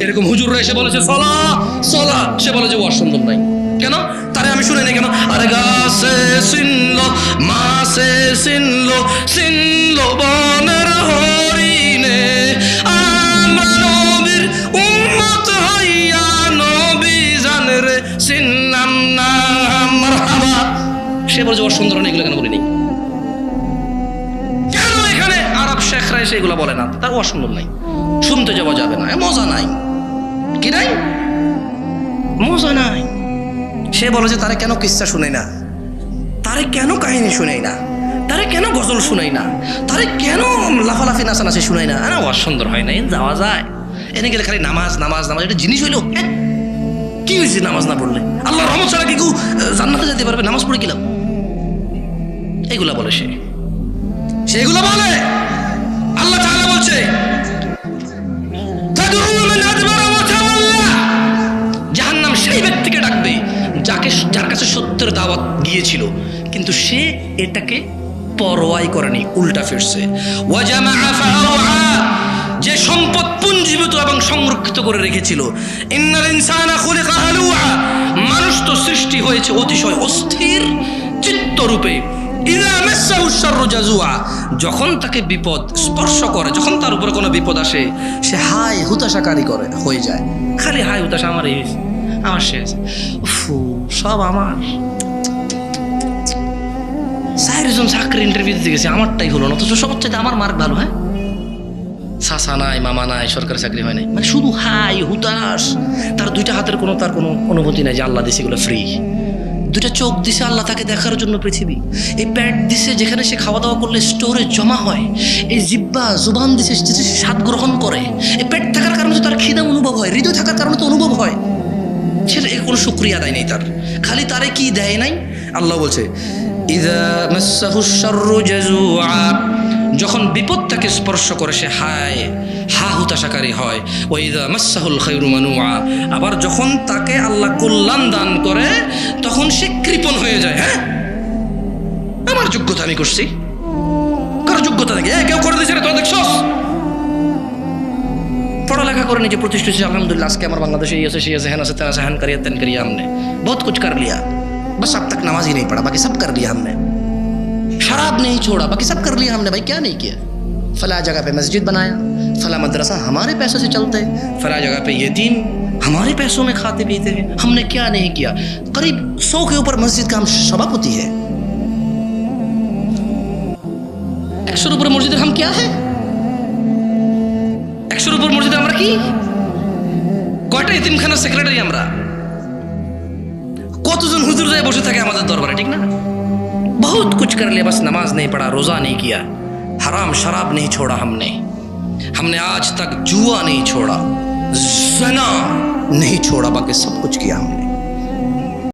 এরকম হুজুররা এসে বলেছে সলা সলা, সে বলে যে ওয়াজ সুন্দর নাই। কেন? তারে আমি শুনে নাই কেন? আরে গাছে চিনলো মাছে চিনলো চিনলো বনের হরিণে, আমরা নবীর উম্মত হইয়া নবী জানে রে চিনলাম না মারহাবা। সে বলে যে ওয়াজ সুন্দর না, এগুলো কেন বলিনি? কেন এখানে আরব শেখরা এসে এগুলো বলে না? তার ওয়াজ সুন্দর নাই, শুনতে যাওয়া যাবে না, মজা নাই। কি নাই? মজা নাই। সে বলে যে তারে কেন কিস্সা শুনাই না, তারে কেন কাহিনী শুনাই না, তারে কেন গজল শুনাই না, তারে কেন লাফালাফি নাচানাচি শুনাই না? ওয়াজ সুন্দর হয় নাই, যাওয়া যায়। এনে গেলে খালি নামাজ নামাজ নামাজ, এটা জিনিস হইলো? কি হয়েছে নামাজ না পড়লে? আল্লাহর রহমত ছাড়া কি কেউ জান্নাতে যেতে পারবে? নামাজ পড়ে গেলাম, এইগুলা বলে সে, সেগুলো বলে। আল্লাহ তাআলা বলছে জাহান্নাম সেই ব্যক্তিকে ডাকবে যার কাছে সত্যের দাওয়াত গিয়েছিল, কিন্তু সে এটাকে পরোয়াই করেনি, উল্টা ফিরছে। যে সম্পদ পুঞ্জীভূত এবং সংরক্ষিত করে রেখেছিল। ইন্নাল ইনসানা খুলিকা হালুআ, মানুষ তো সৃষ্টি হয়েছে অতিশয় অস্থির চিত্তরূপে। ইযা মাসসাহু শাররু জাজুআ, যখন তাকে বিপদ স্পর্শ করে, যখন তার উপরে কোনো বিপদ আসে, সে হাই হুতাশাকারী করে হয়ে যায়। খালি হাই হুতাশা, আমার এই আমার শেষ, সব আমার। চারজন চাকরি ইন্টারভিউ দিতে গেছে, আমারটাই হলো না, অথচ সবার চাইতে আমার মার্ক ভালো। হ্যাঁ, চাচা নাই, মামা নাই, সরকারি চাকরি হয় নাই, মানে শুধু হাই হুতাশ। তার দুইটা হাতের তার কোনো অনুভূতি নাই যে আল্লাহ দিছে এগুলো ফ্রি। দুটা চোখ দিছে আল্লাহ তাকে দেখার জন্য পৃথিবী। এই পেট দিছে যেখানে সে খাওয়া দাওয়া করলে স্টোরে জমা হয়। এই জিহ্বা জুবান দিছে সে স্বাদ গ্রহণ করে। এই পেট থাকার কারণে তার খিদা অনুভব হয়, হৃদয় থাকার কারণে তো অনুভব হয়। সেটা এর কোনো শুকরিয়া আদায় নেই তার। খালি তারে কি দেয় নাই? আল্লাহ বলছে ইযা মাসসাহু শাররু জাজুআ, যখন বিপদ তাকে স্পর্শ করে সে হা হুতাশাকারী হয়। ওয়া ইযা মাসসাহুল খায়রু মানুআ, আবার যখন তাকে আল্লাহ কল্যাণ দান করে তখন সে কৃপণ হয়ে যায়। হ্যাঁ, আমার যোগ্যতা আমি করছি, কারো যোগ্যতা নাকি কেউ করে দিয়েছে, তোরা দেখছস? পড়ালেখা করে নিজে প্রতিষ্ঠিত, আলহামদুলিল্লাহ আজকে আমার বাংলাদেশে এই আছে সেই আছে, হ্যান আছে তেন আছে, হ্যান করিয়া তেন করিয়া, हमने बहुत कुछ कर लिया, बस अब तक नमाज ही नहीं पढ़ा, बाकी सब कर लिया हमने। शराब नहीं छोड़ा, बाकी सब कर लिया हमने। भाई क्या नहीं किया? फला जगह पे मस्जिद बनाया, फला मदरसा हमारे पैसों से चलते हैं, फला जगह पे यतीम हमारे पैसों में खाते पीते हैं। हमने क्या नहीं किया? करीब 100 के ऊपर मस्जिद का हम सभापति है। 100 ऊपर मस्जिद हम क्या है? 100 ऊपर मस्जिद আমরা কি? কয়টা এতিমখানার সেক্রেটারি আমরা? কতজন হুজুর যায় বসে থাকে আমাদের দরবারে, ঠিক না? बहुत कुछ कर लिया, बस नमाज नहीं पढ़ा, रोजा नहीं किया, हराम शराब नहीं छोड़ा हमने आज तक जुआ नहीं छोड़ा, ज़ना नहीं छोड़ा, बाकी सब कुछ किया हमने।